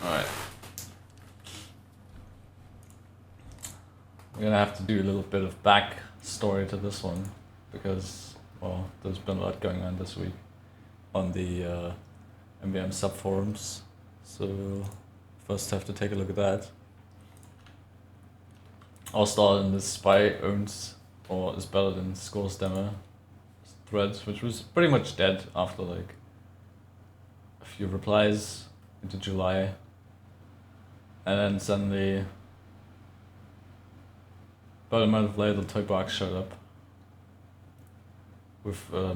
Alright. We're gonna have to do a little bit of back story to this one because, well, there's been a lot going on this week on the MvM subforums. So first have to take a look at that. I'll start in the spy owns or is better than scores demo thread, which was pretty much dead after like a few replies into July. And then suddenly, about a month later, Toybox showed up with a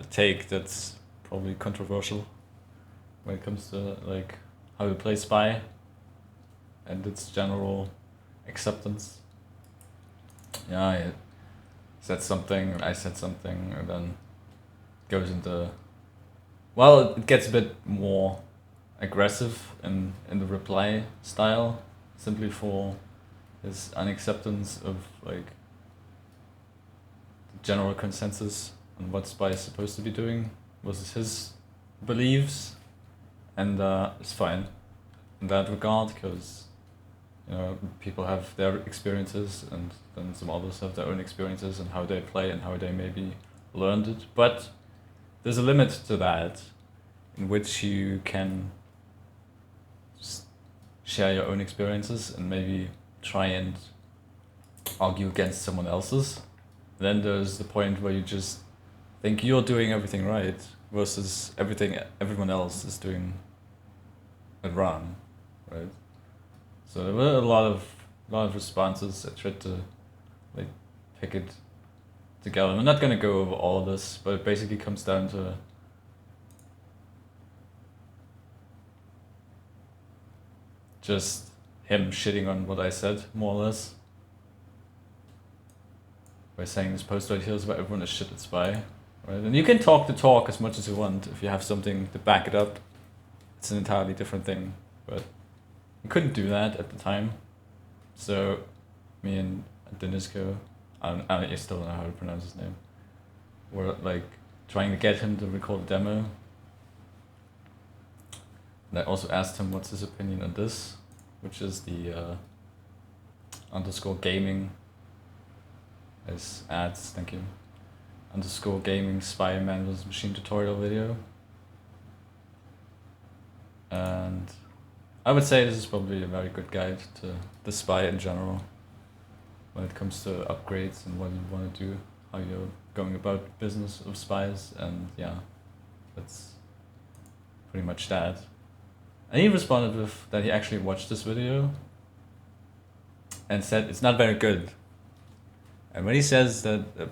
take that's probably controversial when it comes to like how to play spy and its general acceptance. Yeah, I said something, I said something, and then goes into, well, it gets a bit more aggressive in the reply style, simply for his unacceptance of like the general consensus on what spy is supposed to be doing versus his beliefs, and it's fine in that regard because, you know, people have their experiences and then some others have their own experiences and how they play and how they maybe learned it, but there's a limit to that in which you can share your own experiences and maybe try and argue against someone else's. Then there's the point where you just think you're doing everything right versus everyone else is doing it wrong, right? So there were a lot of responses. I tried to like pick it together. I'm not gonna go over all of this, but it basically comes down to just him shitting on what I said, more or less. By saying this post right here is where everyone is shit at spy, right? And you can talk the talk as much as you want if you have something to back it up. It's an entirely different thing, but we couldn't do that at the time. So me and Denisko, I still don't know how to pronounce his name, were like trying to get him to record a demo. And I also asked him what's his opinion on this, which is the underscore gaming as ads, thank you. Underscore gaming spy man versus machine tutorial video. And I would say this is probably a very good guide to the spy in general when it comes to upgrades and what you want to do, how you're going about business of spies, and yeah, that's pretty much that. And he responded with that he actually watched this video and said it's not very good. And when he says that a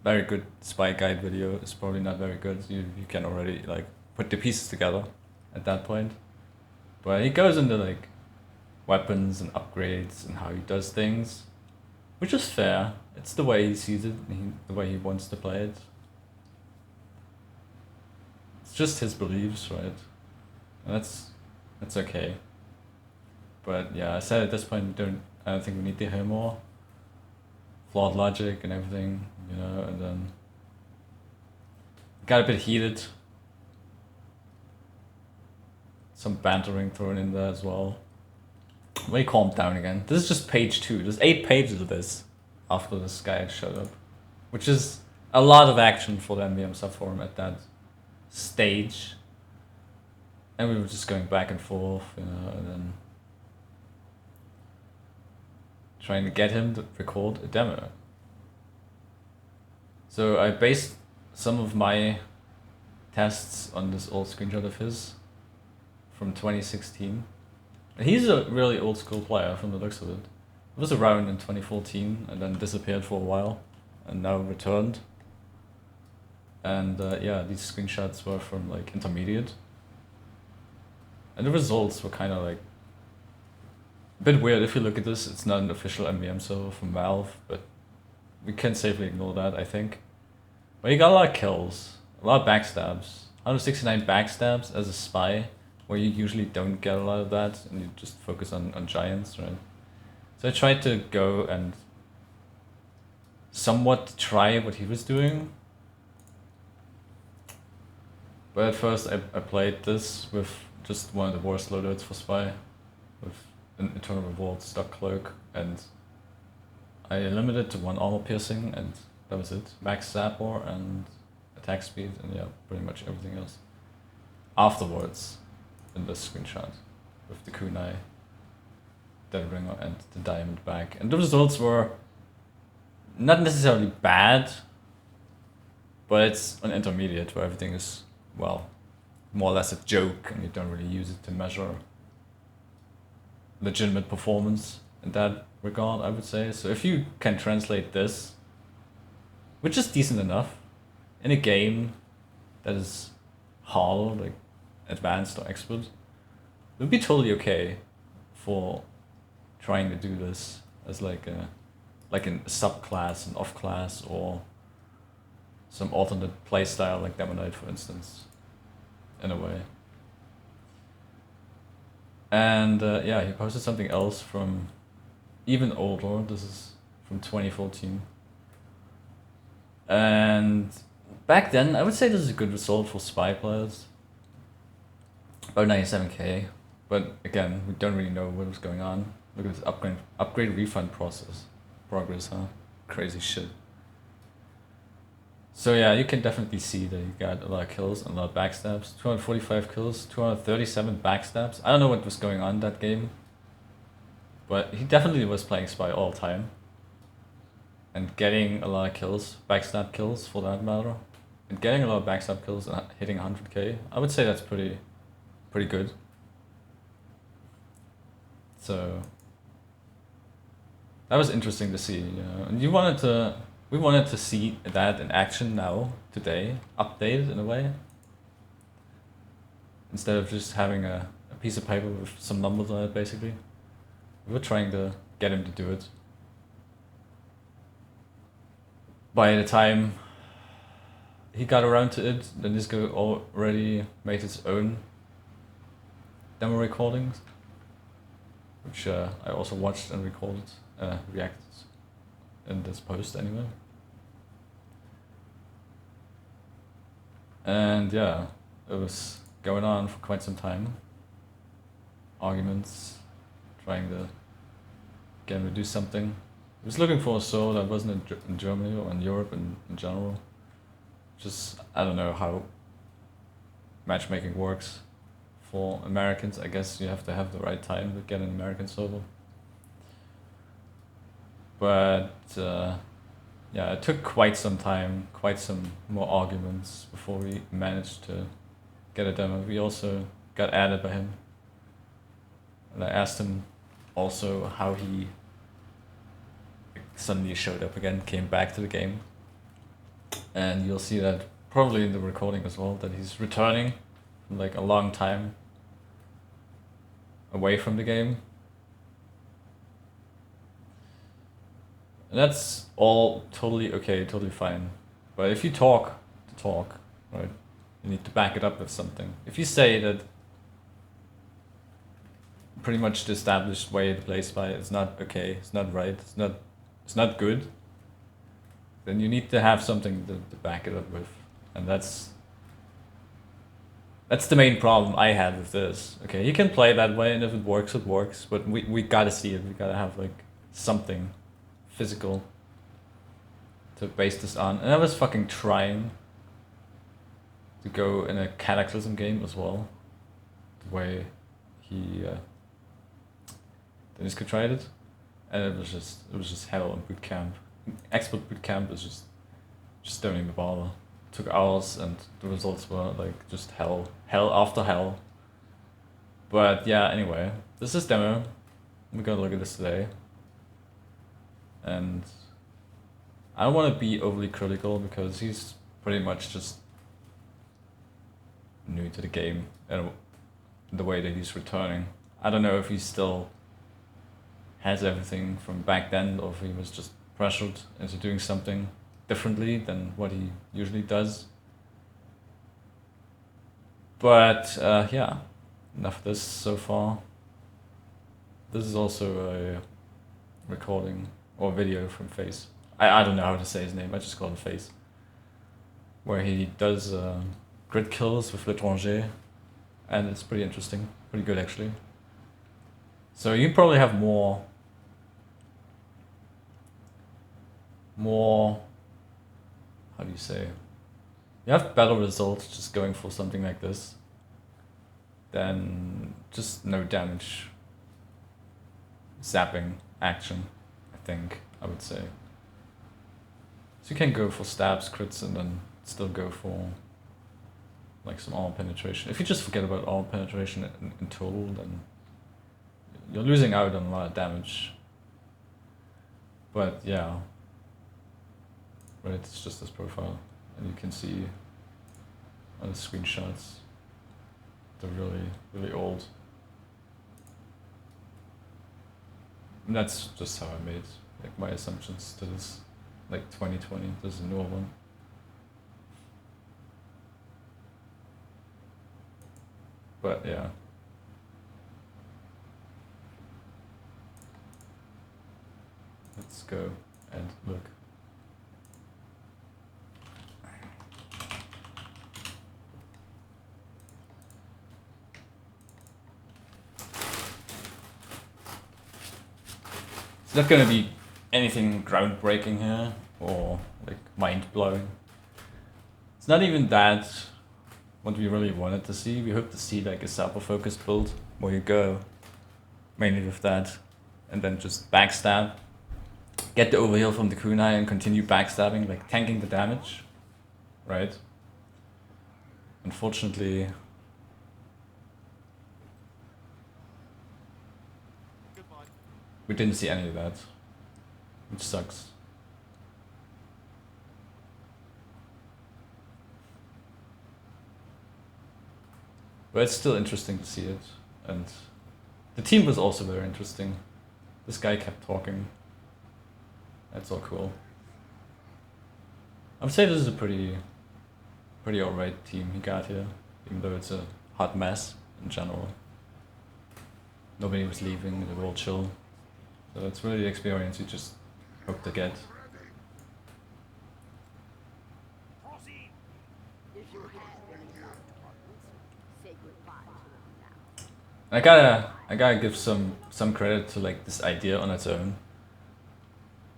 very good spy guide video is probably not very good, you can already like put the pieces together at that point. But he goes into like weapons and upgrades and how he does things, which is fair. It's the way he sees it, the way he wants to play it. It's just his beliefs, right? And that's okay. But yeah, I said at this point I don't think we need to hear more flawed logic and everything, you know, and then got a bit heated. Some bantering thrown in there as well. Way calmed down again. This is just page 2. There's 8 pages of this after this guy had showed up, which is a lot of action for the MvM subforum at that stage. And we were just going back and forth, you know, and then trying to get him to record a demo. So I based some of my tests on this old screenshot of his from 2016. He's a really old school player from the looks of it. It was around in 2014 and then disappeared for a while and now returned. And yeah, these screenshots were from like intermediate. And the results were kind of like a bit weird. If you look at this, it's not an official MvM server from Valve, but we can safely ignore that, I think. But he got a lot of kills, a lot of backstabs. 169 backstabs as a spy, where you usually don't get a lot of that, and you just focus on giants, right? So I tried to go and somewhat try what he was doing. But at first I played this with just one of the worst loadouts for Spy, with an Eternal Revolt, Stock Cloak, and I limited to 1 armor piercing, and that was it. Max Sapper and attack speed, and yeah, pretty much everything else. Afterwards, in this screenshot, with the kunai, Dead Ringer, and the diamond bag. And the results were not necessarily bad, but it's an intermediate where everything is, well, more or less a joke, and you don't really use it to measure legitimate performance in that regard, I would say. So if you can translate this, which is decent enough, in a game that is hard, like advanced or expert, it would be totally okay for trying to do this as like a subclass, an off class, or some alternate playstyle like Demonite, for instance, in a way. And yeah, he posted something else from even older. This is from 2014. And back then, I would say this is a good result for Spy players. About 97k. But again, we don't really know what was going on. Look at this upgrade refund progress, huh? Crazy shit. So yeah, you can definitely see that he got a lot of kills and a lot of backstabs. 245 kills, 237 backstabs. I don't know what was going on in that game, but he definitely was playing Spy all the time. And getting a lot of kills, backstab kills for that matter, and getting a lot of backstab kills and hitting 100k, I would say that's pretty good. So that was interesting to see, you know. And we wanted to see that in action now, today, updated in a way, instead of just having a piece of paper with some numbers on it, basically. We were trying to get him to do it. By the time he got around to it, the Nisco already made its own demo recordings, which I also watched and recorded, reacted in this post anyway. And yeah, it was going on for quite some time. Arguments, trying to get him to do something. He was looking for a sword that wasn't in Germany or in Europe in general. Just, I don't know how matchmaking works for Americans. I guess you have to have the right time to get an American server. But yeah, it took quite some time, quite some more arguments before we managed to get a demo. We also got added by him. And I asked him also how he suddenly showed up again, came back to the game. And you'll see that probably in the recording as well, that he's returning from like a long time away from the game. And that's all totally okay, totally fine. But if you talk to talk, right, you need to back it up with something. If you say that pretty much the established way to play Spy is not okay, it's not right, it's not good, then you need to have something to back it up with. And that's the main problem I had with this. Okay, you can play that way, and if it works, it works, but we gotta see it. We gotta have like something physical to base this on. And I was fucking trying to go in a Cataclysm game as well, the way Dennis could try it, and it was just hell in boot camp. Expert boot camp is just don't even bother. It took hours, and the results were like just hell after hell. But yeah, anyway, this is demo. We're gonna look at this today. And I don't want to be overly critical because he's pretty much just new to the game and the way that he's returning. I don't know if he still has everything from back then, or if he was just pressured into doing something differently than what he usually does. But yeah, enough of this so far. This is also a recording or video from Face. I don't know how to say his name, I just call him Face. Where he does grid kills with L'Étranger and it's pretty interesting, pretty good actually. So you probably have more, how do you say? You have better results just going for something like this than just no damage zapping action, I think, I would say. So you can go for stabs, crits, and then still go for like some armor penetration. If you just forget about armor penetration in total, then you're losing out on a lot of damage. But yeah, right, it's just this profile, and you can see on the screenshots they're really, really old. And that's just how I made like my assumptions to this, like 2020. This is a newer one. But yeah. Let's go and look. It's not gonna be anything groundbreaking here or like mind-blowing. It's not even that what we really wanted to see. We hope to see like a Sapper focused build where you go mainly with that and then just backstab, get the overheal from the kunai and continue backstabbing, like tanking the damage, right? Unfortunately, we didn't see any of that, which sucks. But it's still interesting to see it, and the team was also very interesting. This guy kept talking. That's all cool. I would say this is a pretty alright team he got here, even though it's a hot mess in general. Nobody was leaving, they were all chill. So it's really the experience you just hope to get. I gotta give some credit to like this idea on its own.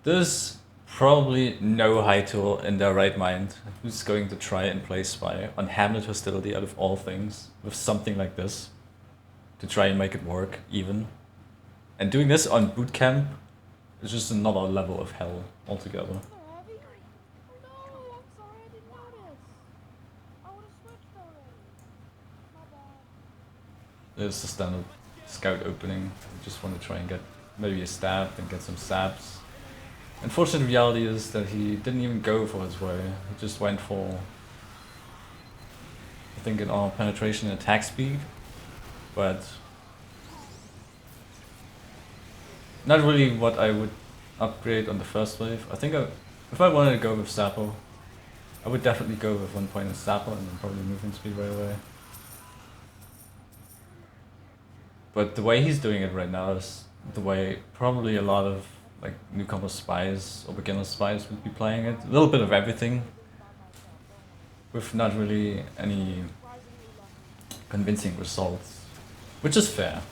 There's probably no high tool in their right mind who's going to try and play Spy on Hamlet Hostility out of all things with something like this to try and make it work even. And doing this on bootcamp is just another level of hell altogether. There's the standard scout opening. You just want to try and get maybe a stab and get some stabs. Unfortunate reality is that he didn't even go for his way. He just went for, I think, an armor penetration and attack speed, but not really what I would upgrade on the first wave. I think if I wanted to go with Sapper, I would definitely go with 1 point in Sapper and then probably movement speed right away. But the way he's doing it right now is the way probably a lot of like newcomer spies or beginner spies would be playing it. A little bit of everything, with not really any convincing results, which is fair.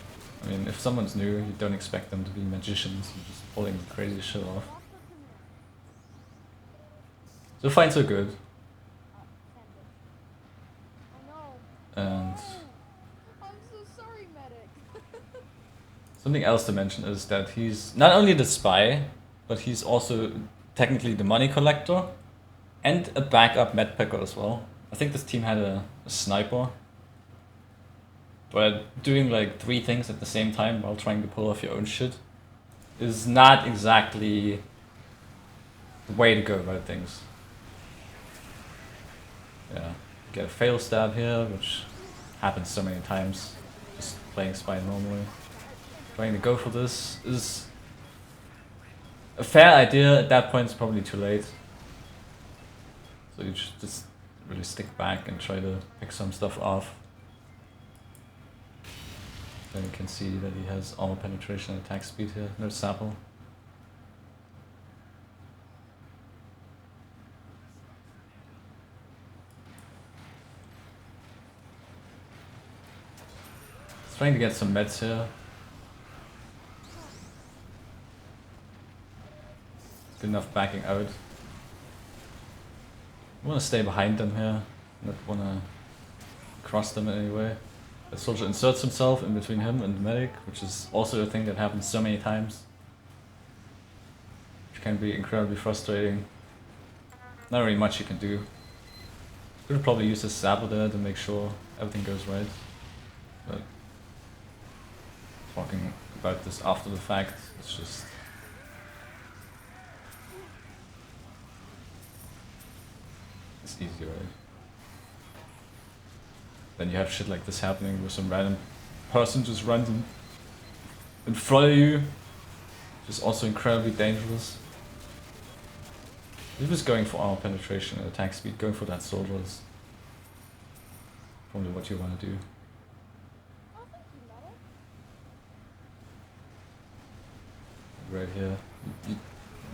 I mean, if someone's new, you don't expect them to be magicians and just pulling crazy shit off. So fine, so good. And something else to mention is that he's not only the spy, but he's also technically the money collector and a backup med picker as well. I think this team had a sniper, but doing like 3 things at the same time while trying to pull off your own shit is not exactly the way to go about things. Yeah, get a fail stab here, which happens so many times just playing spy normally. Trying to go for this is a fair idea. At that point, it's probably too late. So you should just really stick back and try to pick some stuff off. Then you can see that he has armor penetration and attack speed here. No sample. Trying to get some meds here. Good enough backing out. I want to stay behind them here. Not want to cross them in any way. The soldier inserts himself in between him and the medic, which is also a thing that happens so many times. Which can be incredibly frustrating. Not really much you can do. Could probably use a Sapper there to make sure everything goes right. But talking about this after the fact, it's just... it's easy, right? Then you have shit like this happening where some random person just runs in front of you. Which is also incredibly dangerous. If just going for armor penetration and attack speed, going for that soldier is probably what you want to do. Right here. You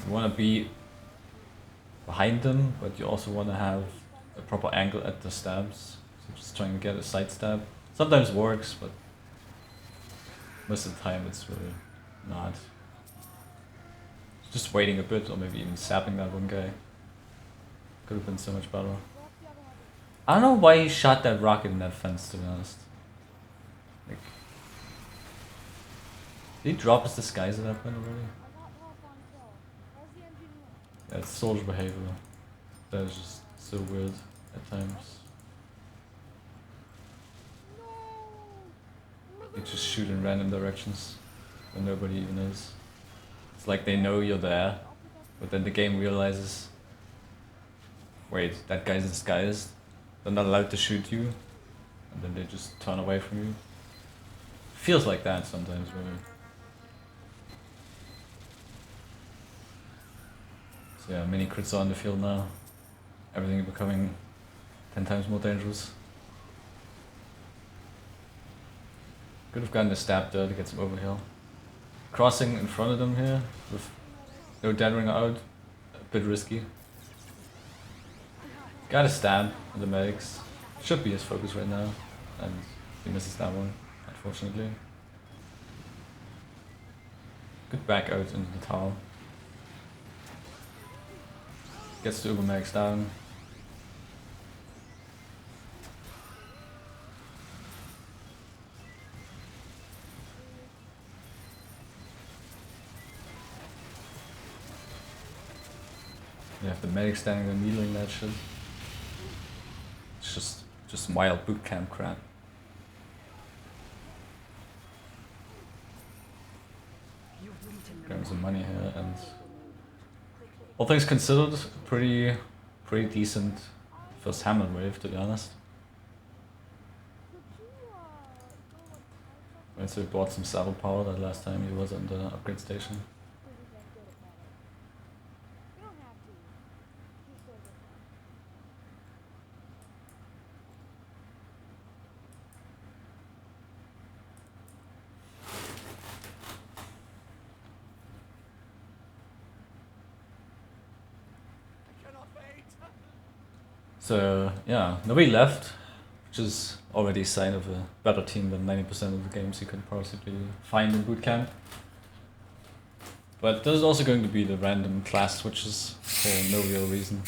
want to be behind them, but you also want to have a proper angle at the stabs. So just trying to get a side stab. Sometimes works, but most of the time it's really not. Just waiting a bit, or maybe even sapping that one guy. Could have been so much better. I don't know why he shot that rocket in that fence, to be honest. Like, did he drop his disguise at that point already? Yeah, it's soldier behavior. That is just so weird at times. You just shoot in random directions where nobody even is. It's like they know you're there, but then the game realizes, wait, that guy's disguised, they're not allowed to shoot you, and then they just turn away from you. Feels like that sometimes, really. So yeah, many crits are on the field now. Everything becoming 10 times more dangerous. Could have gotten a stab there to get some overheal. Crossing in front of them here, with no dithering out, a bit risky. Got a stab with the medics. Should be his focus right now, and he misses that one, unfortunately. Good back out into the tower. Gets the Uber medics down. You have the medic standing there needling that shit. It's just wild boot camp crap. Getting some money here, and all things considered, pretty decent first Hamlet wave, to be honest. Right, so we bought some saddle power that last time he was on the upgrade station. So yeah, nobody left, which is already a sign of a better team than 90% of the games you could possibly find in bootcamp. But there's also going to be the random class switches for no real reason.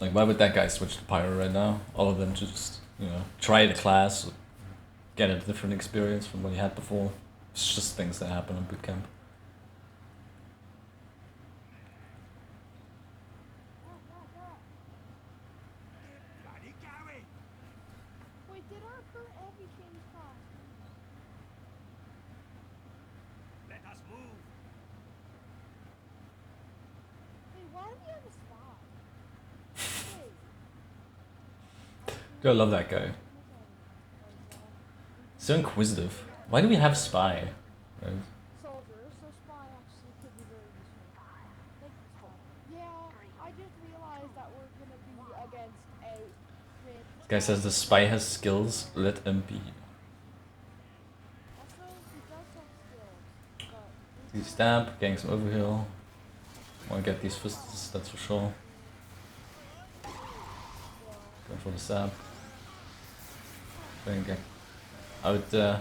Like, why would that guy switch to Pyro right now? All of them just, you know, try the class, get a different experience from what he had before. It's just things that happen in bootcamp. Wait, did our current heavy change class? Let us move. Wait, why do we have a spy? Dude, I love that guy. So inquisitive. Why do we have spy? Right? Soldier, so spy actually could be very useful. Thank you, spy. Yeah, I just realized that we're gonna be against a This guy says the spy has skills, let him be. Easy stab, getting some overheal. Wanna get these fists, that's for sure. Going for the stab. Trying to get out there.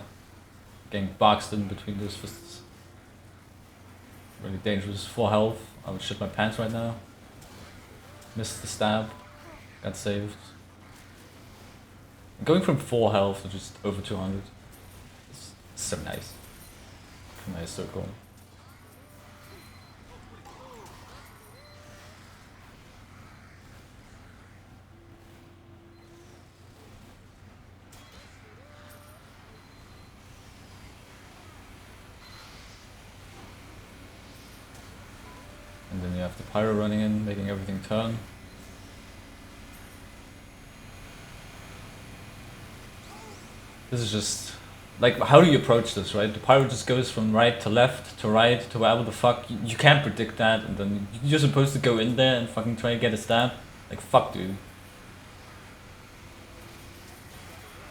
Getting boxed in between those fists. Really dangerous. 4 health. I would shit my pants right now. Missed the stab. Got saved. Going from 4 health to just over 200. It's so nice. Nice circle. And then you have the pyro running in, making everything turn. This is just like, how do you approach this, right? The pyro just goes from right to left to right to wherever the fuck. You can't predict that, and then you're supposed to go in there and fucking try to get a stab. Like, fuck, dude.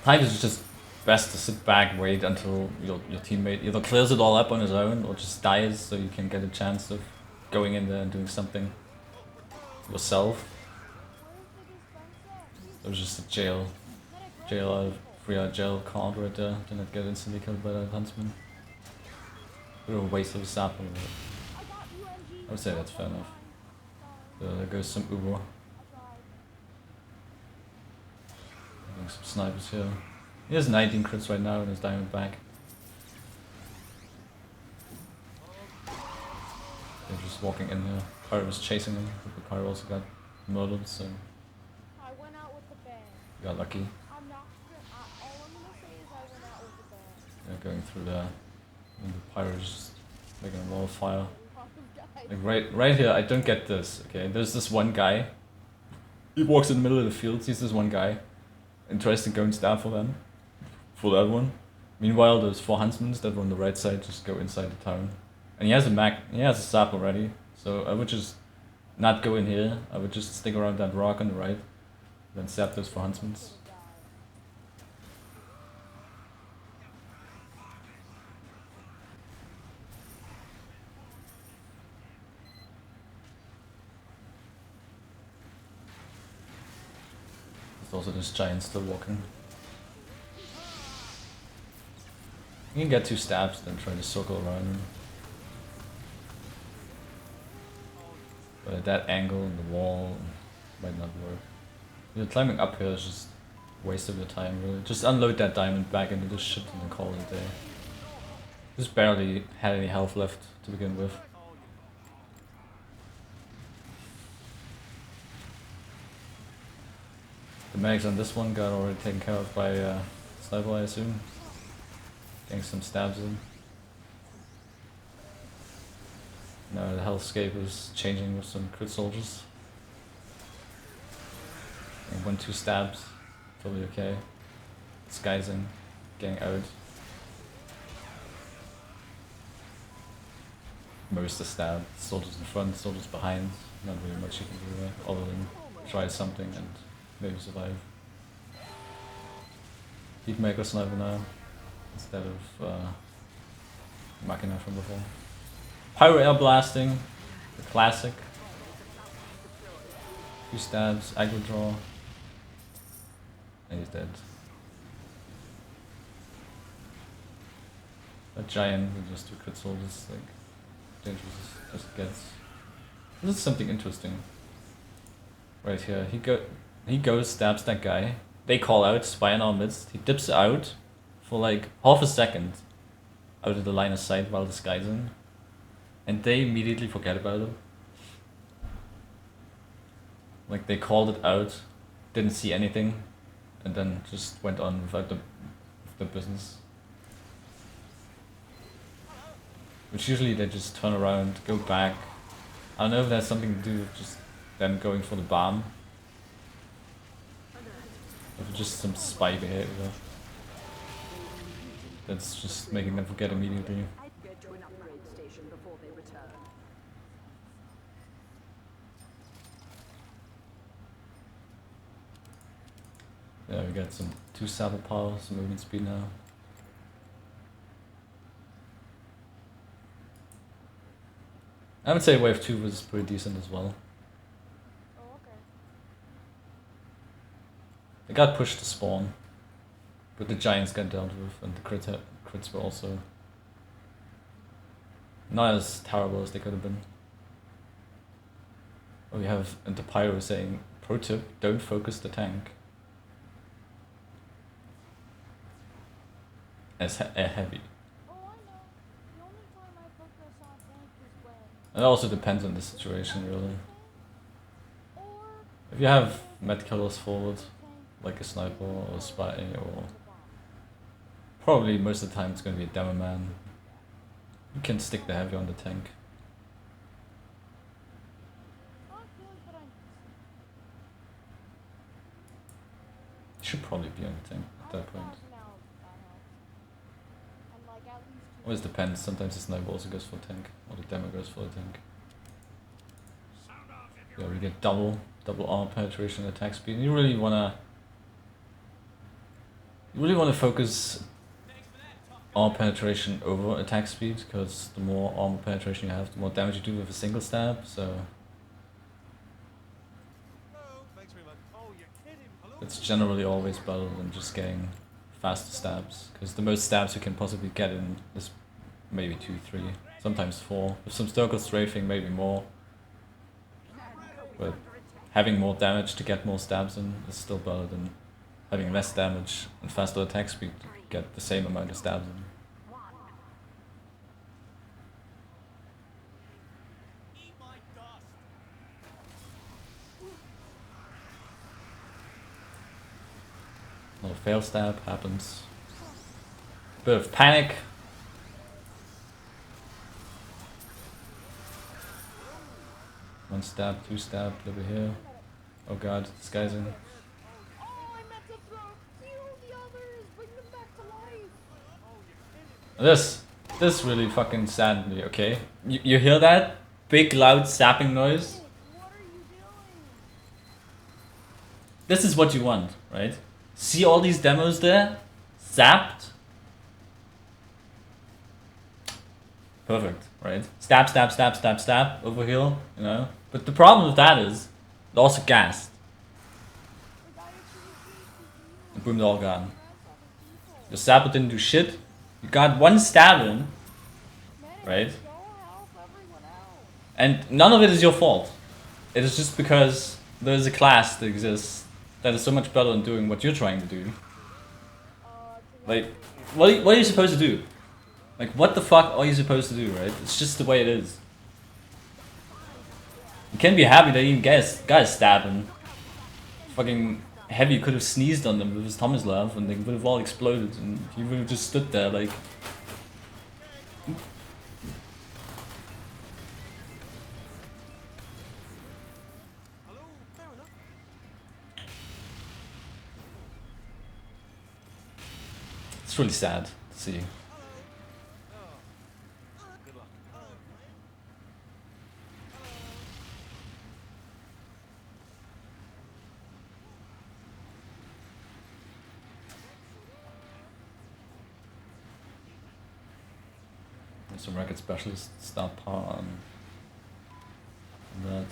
Times it's just best to sit back, wait until your teammate either clears it all up on his own or just dies, so you can get a chance of going in there and doing something yourself. It was just a jail out of 3-hour jail card right there. Did not get instantly killed by that huntsman. Bit of a waste of a sapper. I would say that's fair enough. So there goes some Uber. Getting some snipers here. He has 19 crits right now in his diamond back. They're just walking in here. Pyro was chasing him, but the Pyro also got murdered, so I went out with the bang. you got lucky. I'm not gonna, all I'm gonna say is I went out with the bang. Yeah, going through there. And the Pyro is just making a wall of fire. Like right here, I don't get this, okay? There's this one guy. He walks in the middle of the field, sees this one guy, and tries to go and stab for them. For that one. Meanwhile, those 4 huntsmen that were on the right side just go inside the town. And he has a sap already, so I would just not go in here. I would just stick around that rock on the right, then sap those 4 huntsmen. There's also this giant still walking. You can get 2 stabs, then try to circle around him. But at that angle in the wall might not work. You're climbing up here is just a waste of your time, really. Just unload that diamond back into this shit and then call it a day. Just barely had any health left to begin with. The medics on this one got already taken care of by sniper, I assume. Getting some stabs in. Now the hellscape is changing with some crit soldiers. And 1-2 stabs, totally okay. Disguising, getting out. Most the stab, soldiers in front, soldiers behind. Not really much you can do there, other than try something and maybe survive. Heatmaker sniper now, instead of Machina from before. Pyro air blasting, the classic. 2 stabs, aggro draw, and he's dead. That giant with just 2 crit soldiers, like, dangerous as it gets. This is something interesting. Right here, he goes, stabs that guy. They call out, spy in our midst. He dips out for like half a second out of the line of sight while disguising. And they immediately forget about him. Like they called it out, didn't see anything, and then just went on without the business. Which usually they just turn around, go back. I don't know if that's something to do with just them going for the bomb. Or just some spy behavior. That's just making them forget immediately. Yeah, we got some 2 Sapper power, some movement speed now. I would say wave 2 was pretty decent as well. Oh, okay. They got pushed to spawn, but the giants got dealt with, and the crits were also not as terrible as they could have been. We have the Pyro saying, pro tip, don't focus the tank. As heavy. Oh, I know. The only time I focus on tank is when... It also depends on the situation, really. Or... If you have med killers forward, like a sniper or a spy, or... Probably most of the time it's going to be a demo man. You can stick the heavy on the tank. You should probably be on the tank at that point. Always depends, sometimes the sniper also goes for a tank, or the demo goes for a tank. Yeah, we get double armor penetration and attack speed. You really wanna focus armor penetration over attack speed, because the more armor penetration you have, the more damage you do with a single stab, so it's generally always better than just getting faster stabs, because the most stabs you can possibly get in is maybe 2, 3, sometimes 4. With some circle strafing, maybe more. But having more damage to get more stabs in is still better than having less damage and faster attack speed to get the same amount of stabs in. Another fail stab happens. Bit of panic. One stab, 2 stab, over here. Oh god, this guy's in. Oh, I meant to throw. Heal the others. Bring them back to life. This really fucking saddened me, okay? You hear that? Big loud sapping noise? What are you doing? This is what you want, right? See all these demos there? Zapped? Perfect, right? Stab, stab, stab, stab, stab, over here, you know? But the problem with that is, they're also gassed. And boom, they're all gone. Your Sapper didn't do shit. You got one stab in, right? And none of it is your fault. It is just because there is a class that exists that is so much better than doing what you're trying to do. Like, what are you supposed to do? Like, what the fuck are you supposed to do, right? It's just the way it is. You can be happy that you got a stab in. Fucking Heavy could have sneezed on them with his Tomislav and they would have all exploded and he would have just stood there like... It's really sad to see. Some record specialists start power on that,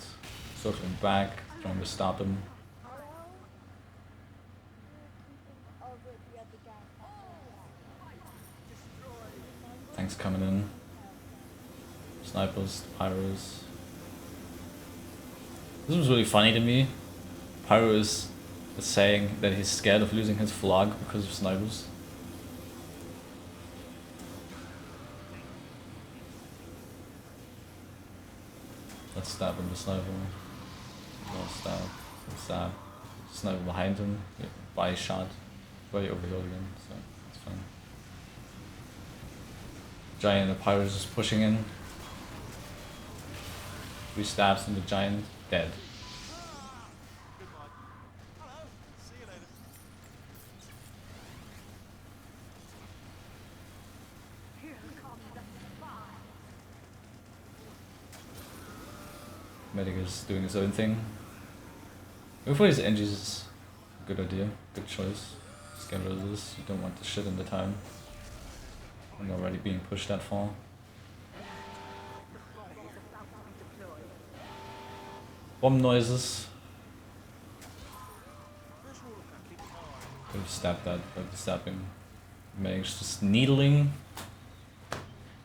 circling back, trying to stop him. Tanks coming in, snipers, pyros. This was really funny to me. Pyro is saying that he's scared of losing his flag because of snipers. Let's stab him, the sniper. Stab, stab. Sniper behind him. Yeah, body shot. Way over here again, so that's fine. Giant, the pyro is just pushing in. 3 stabs and the giant dead. Medic is doing his own thing. Before his engines is a good idea, good choice. Just get rid of this, you don't want the shit in the time. I'm already being pushed that far. Bomb noises. Could have stabbed that, but the stabbing makes just needling.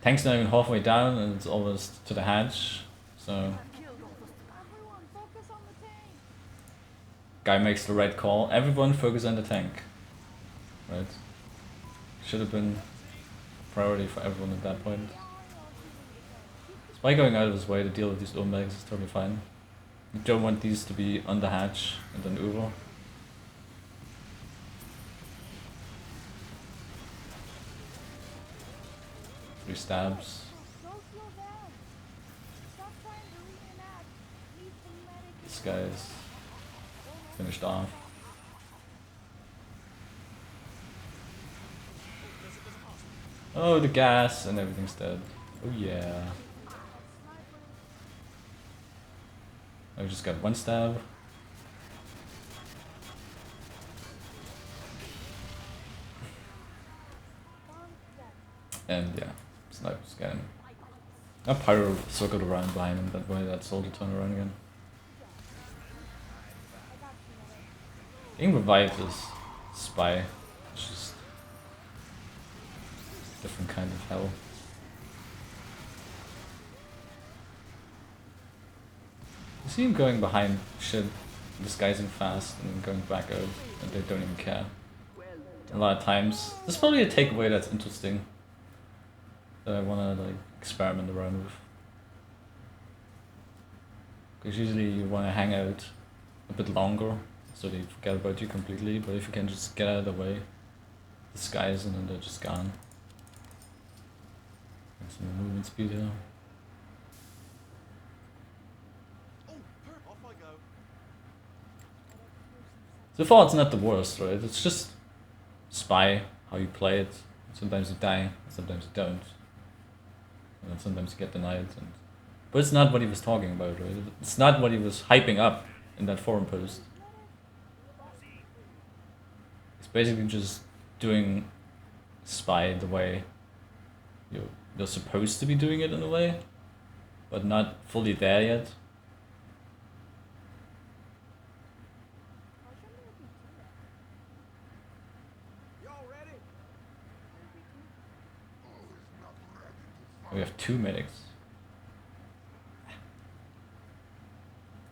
Tank's not even halfway down and it's almost to the hatch, so Everyone, focus on the tank. guy makes the right call. Everyone focus on the tank. Right? Should have been priority for everyone at that point. By going out of his way to deal with these medics is totally fine. You don't want these to be on the hatch and then over. 3 stabs. Don't slow down. Stop trying to reenact. Leave the medic. This guy's finished off. Oh, the gas and everything's dead. Oh yeah. I just got 1 stab. And yeah, snipers got him. A pyro circled around behind him that way, that soldier turned around again. Being revived is spy. It's just different kind of hell. You see him going behind shit, disguising fast, and then going back out, and they don't even care. A lot of times. There's probably a takeaway that's interesting that I wanna like experiment around with. Because usually you wanna hang out a bit longer, so they forget about you completely, but if you can just get out of the way, disguise, and then they're just gone. And some movement speed here. So far it's not the worst, right? It's just spy how you play it. Sometimes you die, sometimes you don't. And then sometimes you get denied. But it's not what he was talking about, right? It's not what he was hyping up in that forum post. It's basically just doing spy the way you're supposed to be doing it in a way, but not fully there yet. We have 2 medics.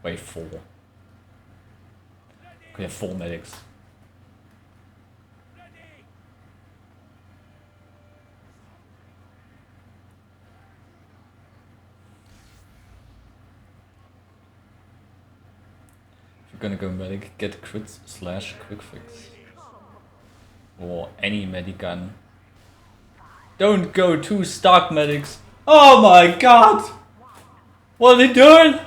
Wait, 4. We have 4 medics. If you're gonna go medic, get crits / quick fix. Or any medigun. Don't go 2 stock medics. Oh my god! What are they doing?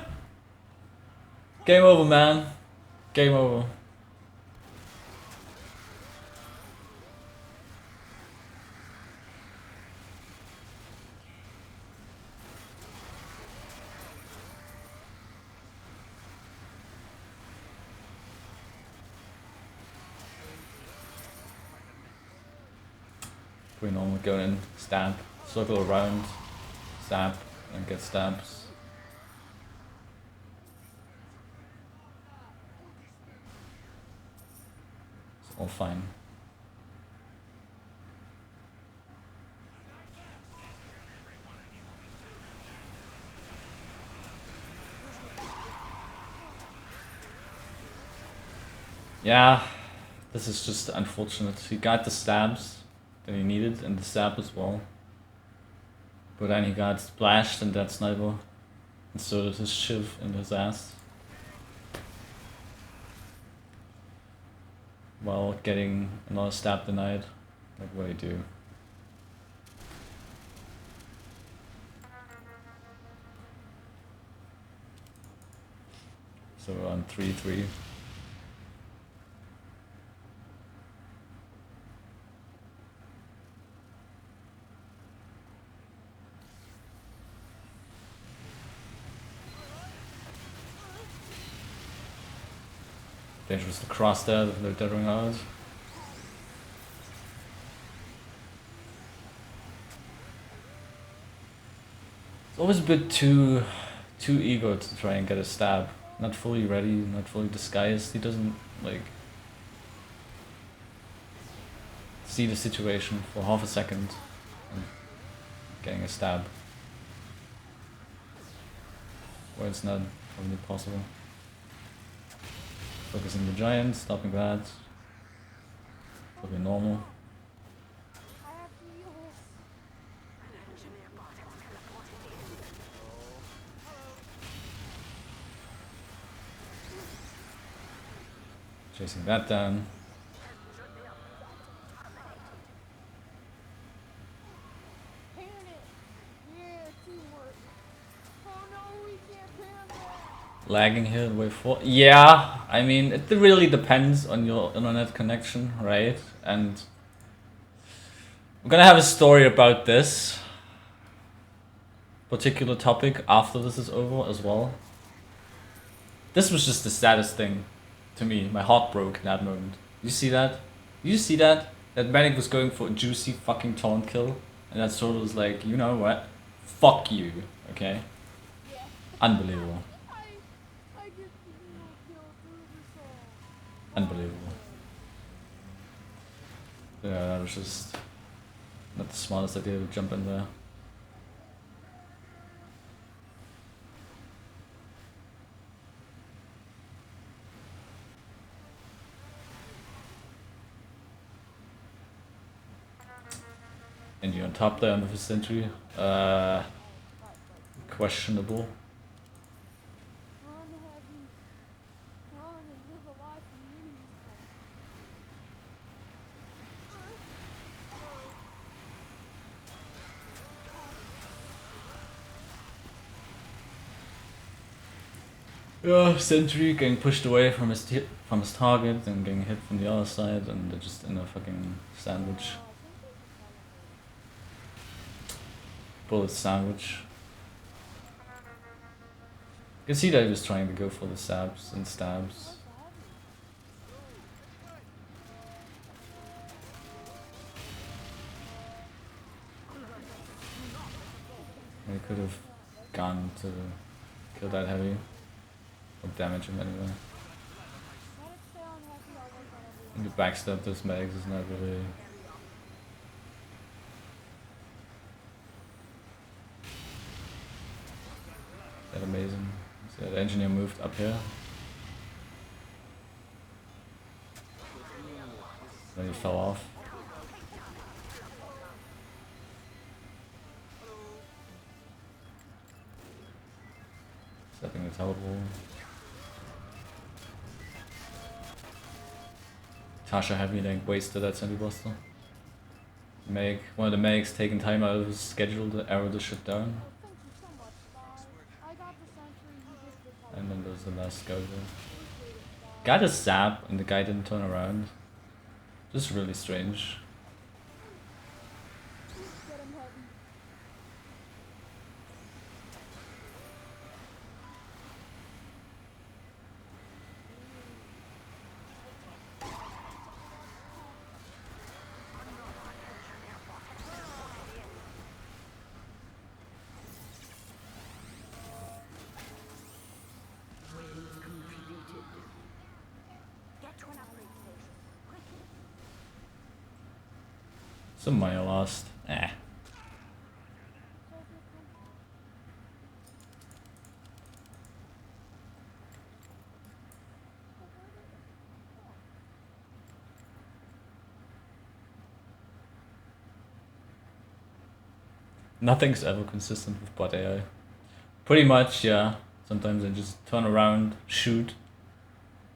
Game over, man. Game over. We normally go in, stab, circle around, stab, and get stabs. It's all fine. Yeah, this is just unfortunate. He got the stabs that he needed and the stab as well. But then he got splashed in that sniper, and so did his shiv in his ass. While getting another stab denied. Like, what do you do? So we're on 3-3. Dangerous to cross there if they're dithering out. It's always a bit too ego to try and get a stab not fully ready, not fully disguised. He doesn't like see the situation for half a second and getting a stab where it's not probably possible. Focusing the giant, stopping that. Probably normal. I have to use. Chasing that down. Pan it. Yeah, teamwork. Oh no, we can't pan that. Lagging here in wave 4. Yeah, I mean, it really depends on your internet connection, right? And I'm gonna have a story about this particular topic after this is over as well. This was just the saddest thing to me. My heart broke in that moment. You see that? You see that? That Manic was going for a juicy fucking taunt kill, and that Sword was like, you know what? Fuck you, okay? Yeah. Unbelievable. I get the kill through the song. Unbelievable. Yeah, that was just not the smartest idea to jump in there. And you on top there on the sentry. Questionable. Run heavy. Run and live a life of meaning. Yeah, sentry getting pushed away from his target and getting hit from the other side, and they're just in a fucking sandwich. Bullet sandwich. You can see that he was trying to go for the stabs and stabs. He could have gone to kill that heavy. Or damage him anyway. And the backstab those megs is not really... that amazing. So the engineer moved up here. Then he fell off. Stepping the teleport. Tasha heavy like wasted that Sandy Buster. One of the medics taking time out of his schedule to arrow the shit down. And then there's the last guy there. Got a zap and the guy didn't turn around. Just really strange. Some minor lost. Eh. Nothing's ever consistent with bot AI. Pretty much, yeah. Sometimes they just turn around, shoot.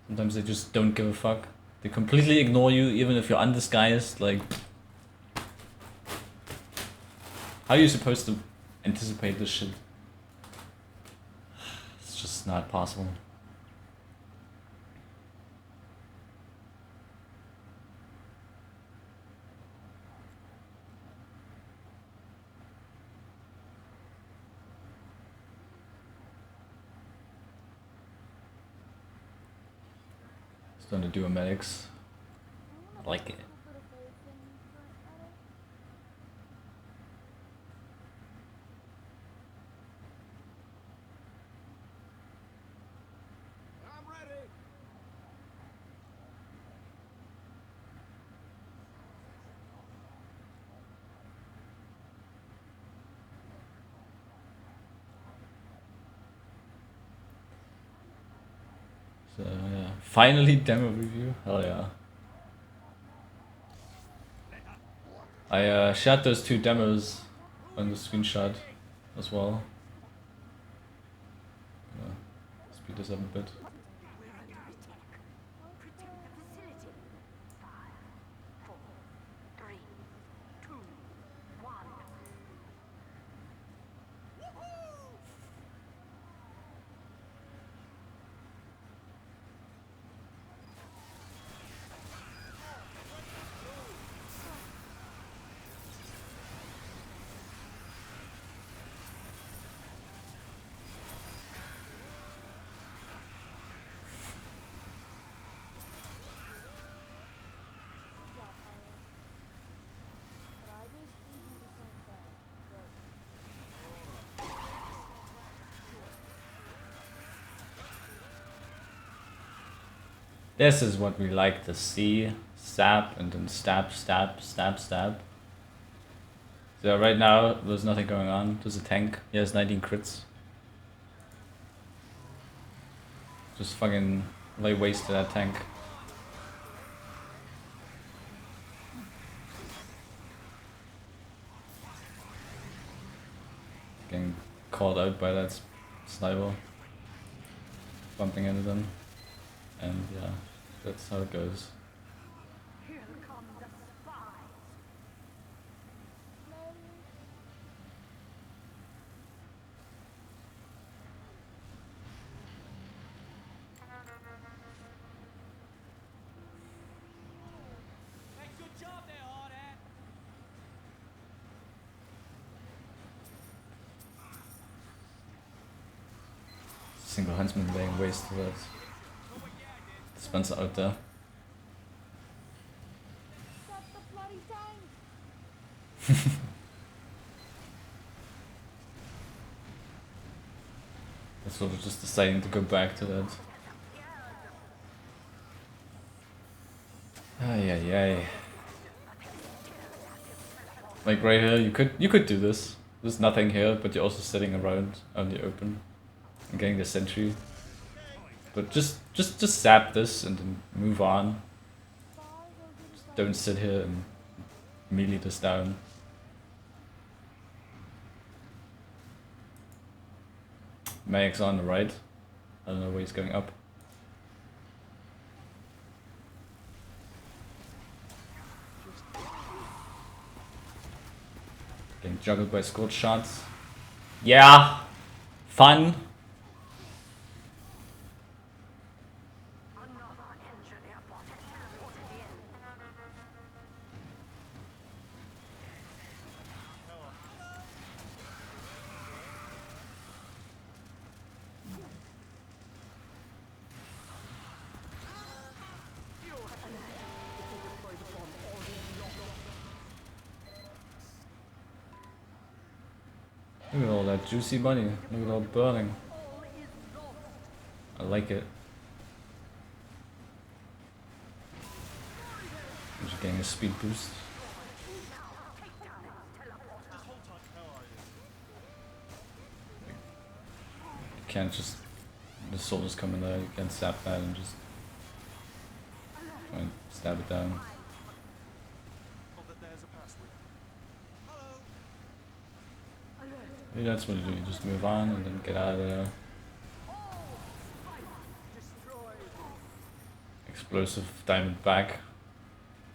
Sometimes they just don't give a fuck. They completely ignore you even if you're undisguised, like... How are you supposed to anticipate this shit? It's just not possible. Starting to do a medics. I like it. So yeah, finally demo review. Hell yeah. I shared those 2 demos on the screenshot as well. Speed this up a bit. We're under attack. Protect the facility. 5, 4, 3, 2, 1. But I just need you to send that. This is what we like to see. Stab and then stab, stab, stab, stab. So right now there's nothing going on. There's a tank. He has 19 crits. Just fucking lay waste to that tank. Getting called out by that sniper. Bumping into them. And yeah, that's how it goes. Here come the spies. Hey, good job there, Hard-Hat. Single huntsman laying waste to that dispenser out there. Shut the bloody tank! That's sort of just deciding to go back to that. Ay ay ay. Like right here, you could do this. There's nothing here, but you're also sitting around out in the open and getting the sentry. But just zap this and then move on. Just don't sit here and melee this down. Mag's on the right. I don't know where he's going up. Getting juggled by scorch shots. Yeah! Fun! Another engineer bot has teleported in. Look at all that juicy money. Look at all burning. I like it. I'm just getting a speed boost. You can't just... The soldiers coming there, you can't stab that and just... try and stab it down. Maybe that's what you do, you just move on and then get out of there. Explosive diamond back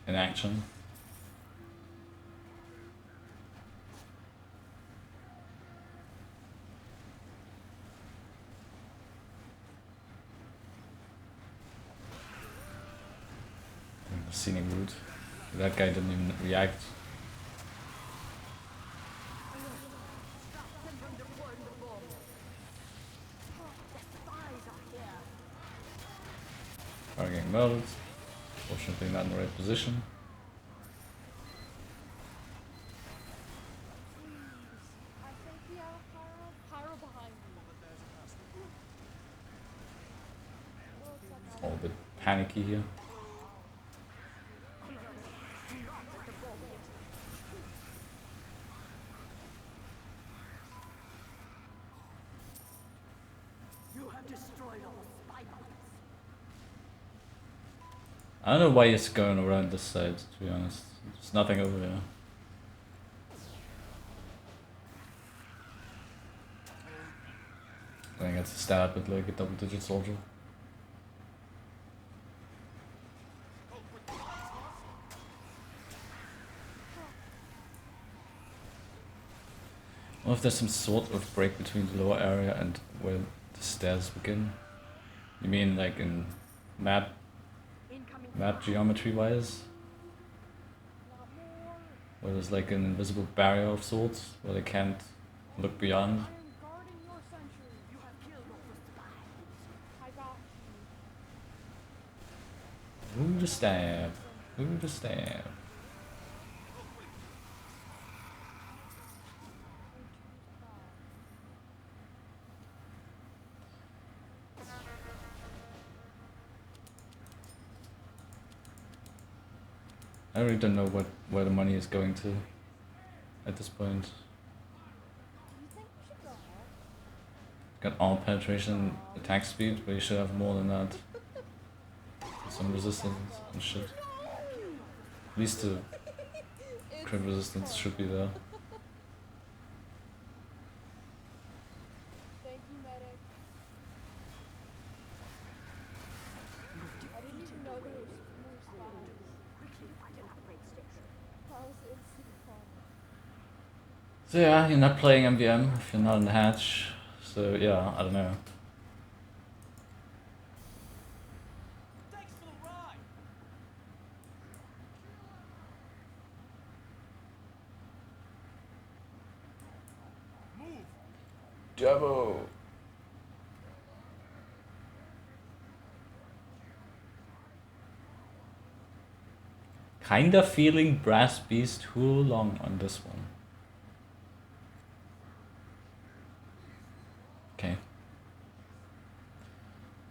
in action. And the scenic route. That guy didn't even react. Are getting murdered. Fortunately not in the right position. I think we have a pyro behind you. It's all a bit panicky here. You have destroyed all the spy bots. I don't know why he's going around this side, to be honest. There's nothing over there. I think it's a stab at like a double-digit soldier. Well, if there's some sort of break between the lower area and where the stairs begin. You mean like in map geometry wise? Not more. Where there's like an invisible barrier of sorts where they can't look beyond? I am guarding your sentry. You have killed all the spies. I got Who to stab? Who to stab? I really don't know where the money is going to at this point. Do you think we should go ahead? Got all penetration attack speed, but you should have more than that. Some resistance and shit. At least the crit resistance should be there. Thank you, medic. I didn't even know there was more spies. Quickly find an upgrade station. That was instant fun. So yeah, you're not playing MvM if you're not in the hatch. So yeah, I don't know. Thanks for the ride. Move. Jabo! Kinda feeling Brass Beast too long on this one. Okay.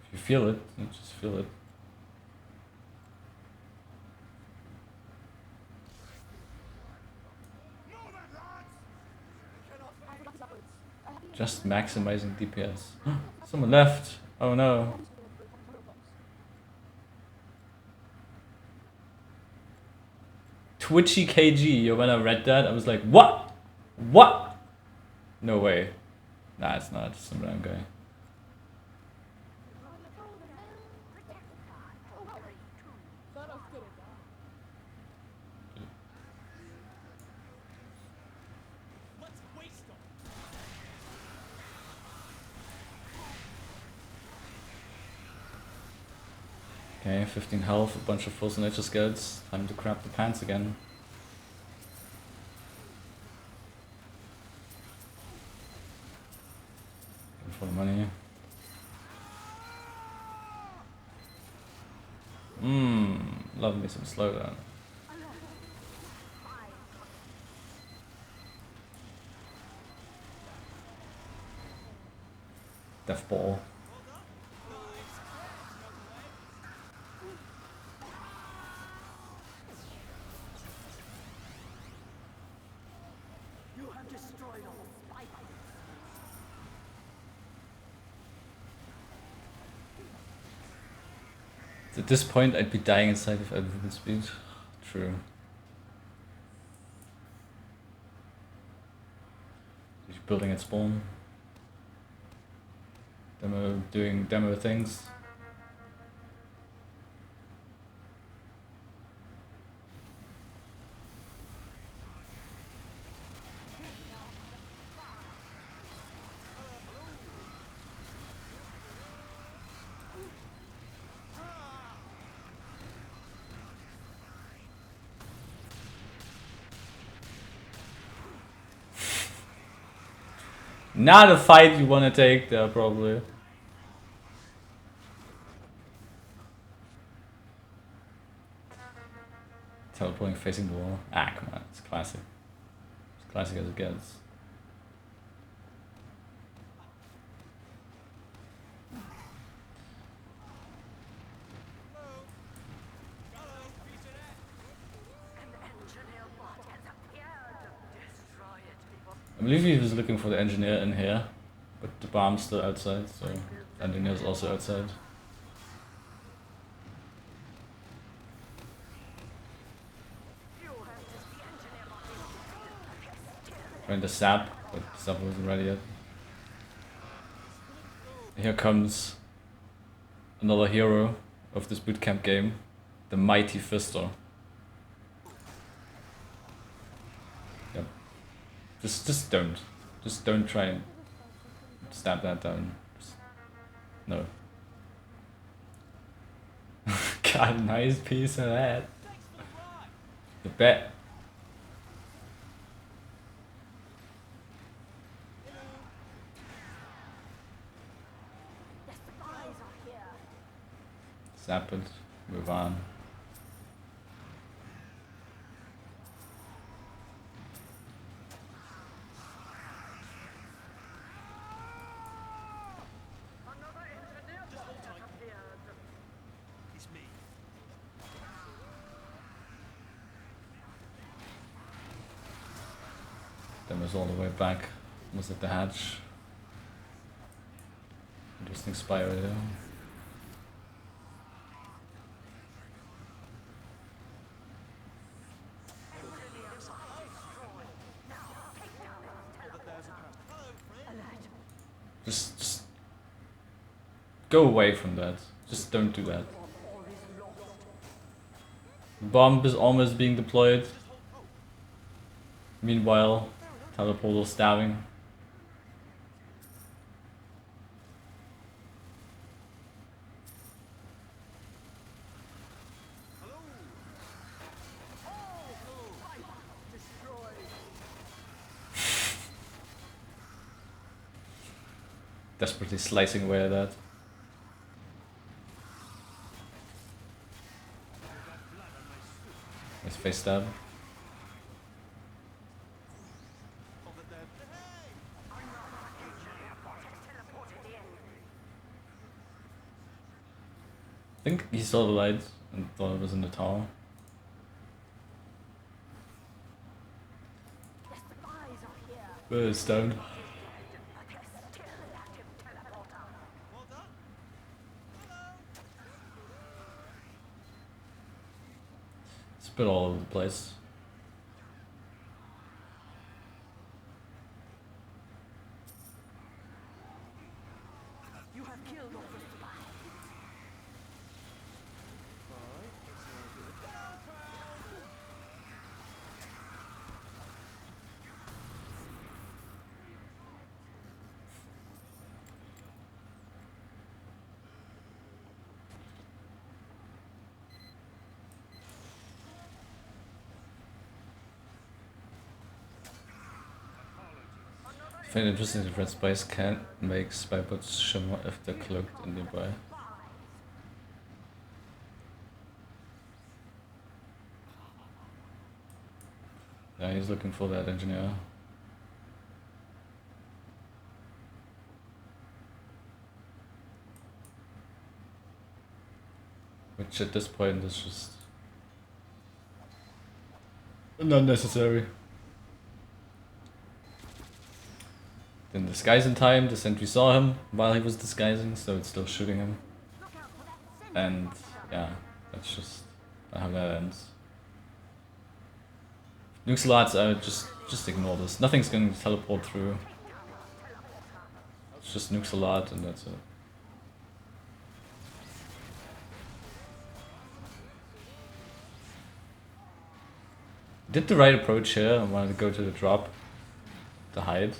If you feel it, you just feel it. Just maximizing DPS. Someone left. Oh no. Twitchy KG. When I read that, I was like, what? What? No way. Nah, it's not. It's some random guy. Thought I was gonna die. Let's waste them. Okay, 15 health, a bunch of Force Nature Scouts. Time to crap the pants again. Going for the money. Love me some slowdown. Death ball. You have destroyed all the spies. At this point, I'd be dying inside if I movement speed. True. He's building at spawn. Demo doing demo things. Not a fight you want to take there, probably. Teleporting facing the wall. Ah, come on, it's classic. It's classic as it gets. I believe he was looking for the engineer in here, but the bomb's still outside, so the engineer's also outside. Trying to sap, but Sapper wasn't ready yet. Here comes another hero of this bootcamp game, the mighty Fister. Yep. Just don't try and stab that down. Just, no. Got a nice piece of that. The bet. The spies are here. Zap it. Move on. It's me. Then was all the way back. Was at the hatch. Interesting spy right there. Just go away from that. Just don't do that. Bomb is almost being deployed. Meanwhile, teleporter stabbing. Desperately slicing away at that. Nice face stab. I think he saw the light and thought it was in the tower. The spies are here. But it's stoned. Still an active teleporter. Well done. It's a bit all over the place. You have killed all the spies. I find it interesting that red spice can't make spybots shimmer if they're cloaked and nearby. Yeah, he's looking for that engineer. Which at this point is just not necessary. Didn't disguise in time, the sentry saw him while he was disguising, so it's still shooting him. And yeah, that's just how that ends. Nukes lots, just ignore this. Nothing's going to teleport through. It's just nukes a lot and that's it. Did the right approach here. I wanted to go to the drop to hide,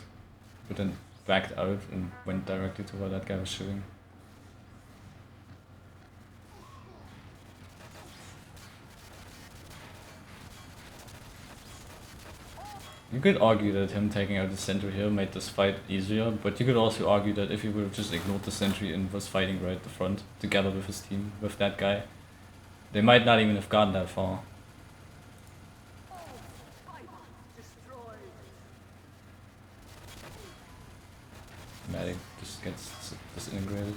but then backed out and went directly to where that guy was shooting. You could argue that him taking out the sentry here made this fight easier, but you could also argue that if he would have just ignored the sentry and was fighting right at the front, together with his team, with that guy, they might not even have gotten that far. Medic just gets disintegrated.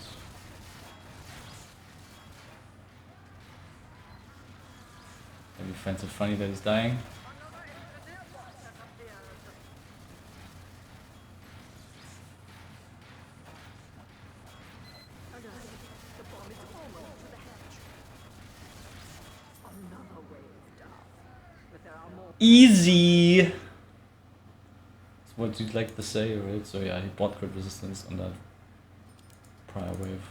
Maybe finds it funny that he's dying. Easy! what you'd like to say, right? So yeah, he bought crit resistance on that prior wave.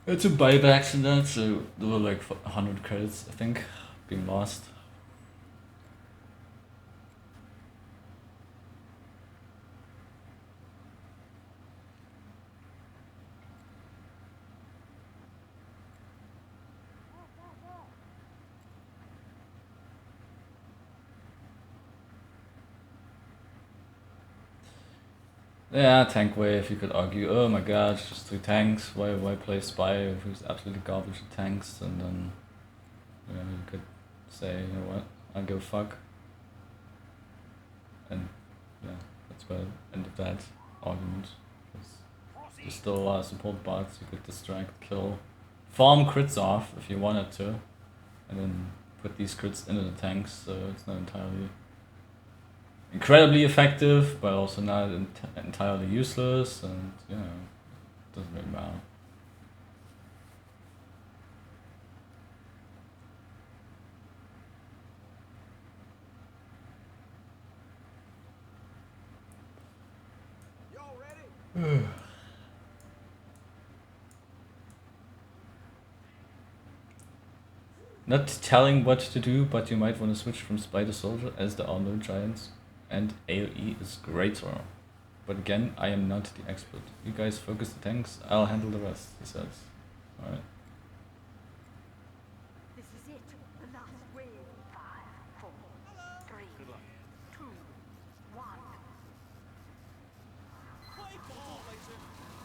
Had some buybacks in that, so there were like 100 credits, I think, being lost. Yeah, tank wave, you could argue, oh my god, just 3 tanks, why play Spy who's absolutely garbage at tanks, and then you could say, you know what, I go fuck. And yeah, that's where the end of that argument. There's still a lot of support bots, you could distract, kill, farm crits off if you wanted to, and then put these crits into the tanks, so it's not entirely incredibly effective, but also not entirely useless, and you know, it doesn't really matter. Y'all ready? Not telling what to do, but you might want to switch from Spy to Soldier, as there are no giants, and AoE is greater. But again, I am not the expert. You guys focus the tanks, I'll handle the rest, he says. Alright. This is it. The last wave. 5, 4, 3, 2, 1. Play ball, later. Okay.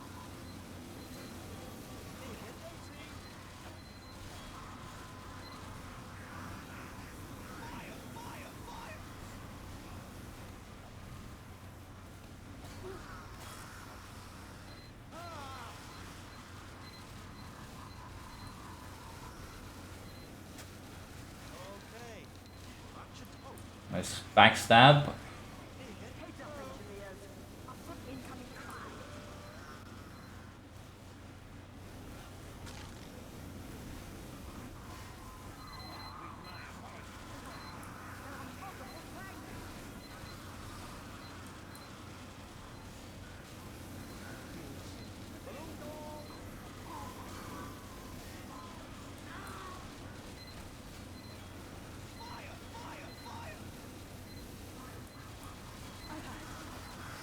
Nice backstab. Heads up, engineers. I've got incoming cry.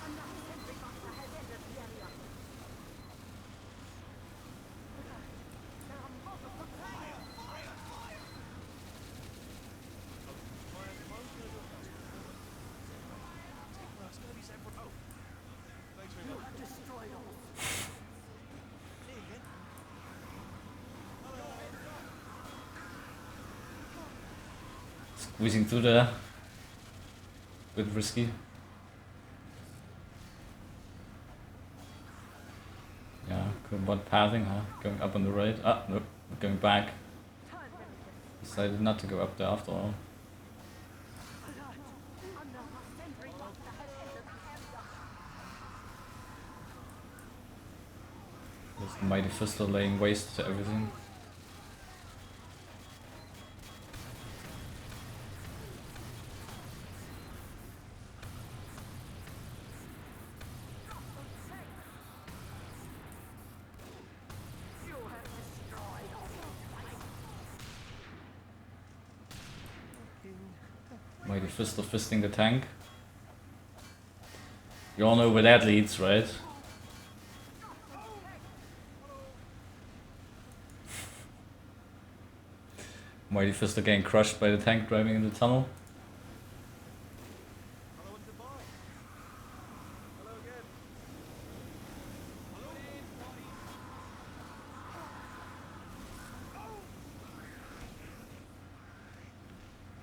Another sentry box has entered the area. There are multiple players. It's gonna be separate. Oh. Later You have destroyed all. Squeezing through there. Bit risky. Yeah, combat pathing, huh? Going up on the right. Ah, nope, going back. Decided not to go up there after all. Another sentry box has entered the area. There's the Mighty Fister laying waste to everything. You have destroyed all. Mighty Fister fisting the tank. You all know where that leads, right? Mighty Fister getting crushed by the tank driving in the tunnel. Hello and goodbye. Hello again.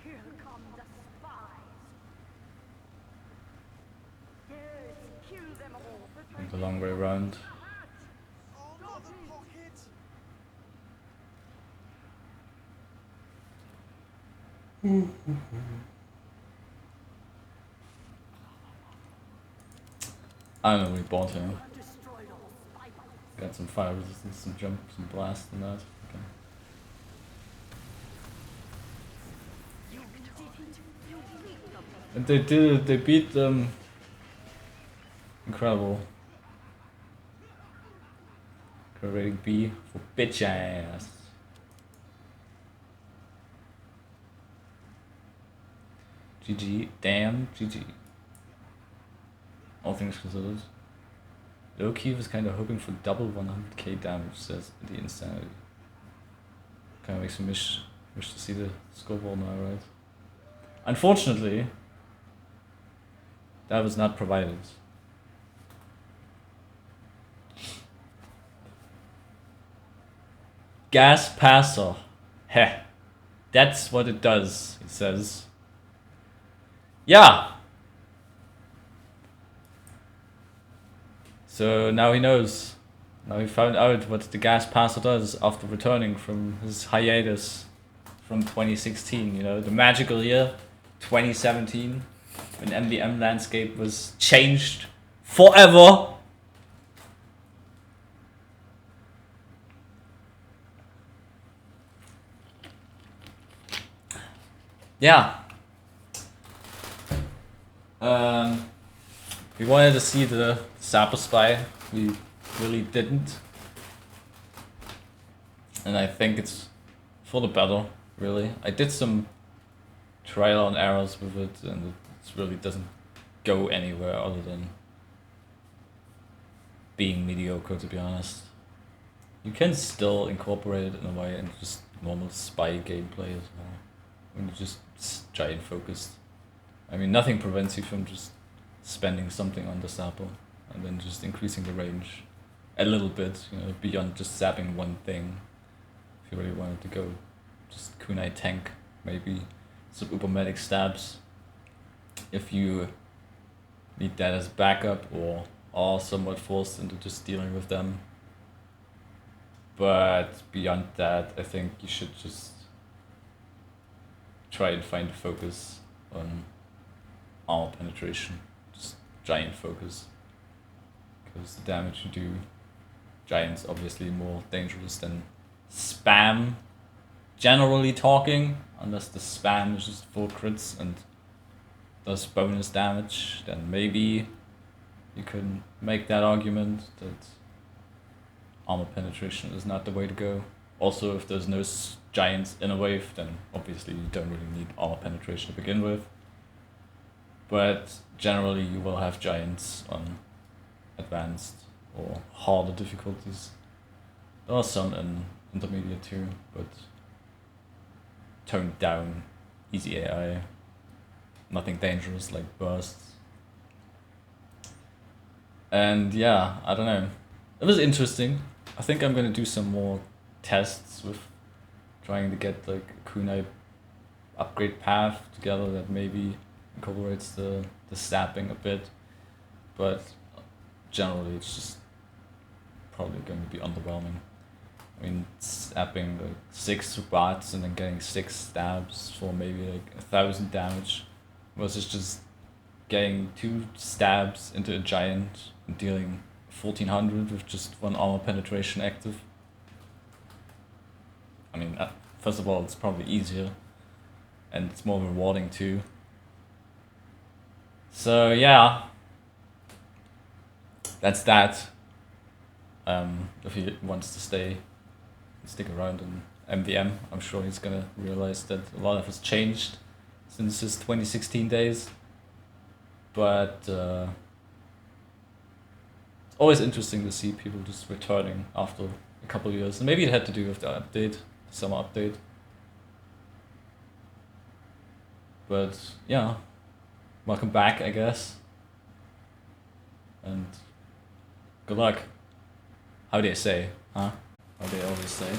Here come the spies. Yes, kill them all. And the long way around. Oh, not the pocket. I don't know, we bought him. Destroyed all spy bots. Got some fire resistance, some jump, some blast and that. Okay. And they did it, they beat them. Incredible. Rating B for bitch ass. GG, damn, GG. All things considered. Low-key was kind of hoping for double 100k damage, says the insanity. Kind of makes me wish to see the scoreboard now, right? Unfortunately, that was not provided. Gas passer. Heh. That's what it does, it says. Yeah! So now he knows. Now he found out what the gas passer does after returning from his hiatus from 2016, you know, the magical year 2017, when MvM landscape was changed forever. Yeah. We wanted to see the Sapper spy. We really didn't. And I think it's for the better, really. I did some trial and errors with it, and it really doesn't go anywhere other than being mediocre, to be honest. You can still incorporate it in a way into just normal spy gameplay as well, when you're just giant focused. I mean, nothing prevents you from just spending something on the Sapper and then just increasing the range a little bit, you know, beyond just zapping one thing. If you really wanted to go just kunai tank, maybe some ubermedic stabs, if you need that as backup or are somewhat forced into just dealing with them. But beyond that, I think you should just try and find focus on armor penetration, just giant focus, because the damage you do, giant's obviously more dangerous than spam, generally talking, unless the spam is just full crits and does bonus damage, then maybe you can make that argument that armor penetration is not the way to go. Also, if there's no giants in a wave, then obviously you don't really need armor penetration to begin with. But generally you will have giants on advanced or harder difficulties. There are some in intermediate too, but toned down, easy AI, nothing dangerous like bursts. And yeah, I don't know. It was interesting. I think I'm gonna do some more tests with trying to get like a kunai upgrade path together that maybe incorporates the sapping a bit, but generally it's just probably going to be underwhelming. I mean, sapping like 6 bots and then getting 6 stabs for maybe like 1,000 damage versus just getting 2 stabs into a giant and dealing 1,400 with just 1 armor penetration active. I mean, first of all, it's probably easier and it's more rewarding too. So yeah, that's that. If he wants to stick around in MvM, I'm sure he's gonna realize that a lot has changed since his 2016 days. But it's always interesting to see people just returning after a couple of years. And maybe it had to do with the update, the summer update. But yeah, welcome back, I guess. And good luck. How do they say, huh? How they always say.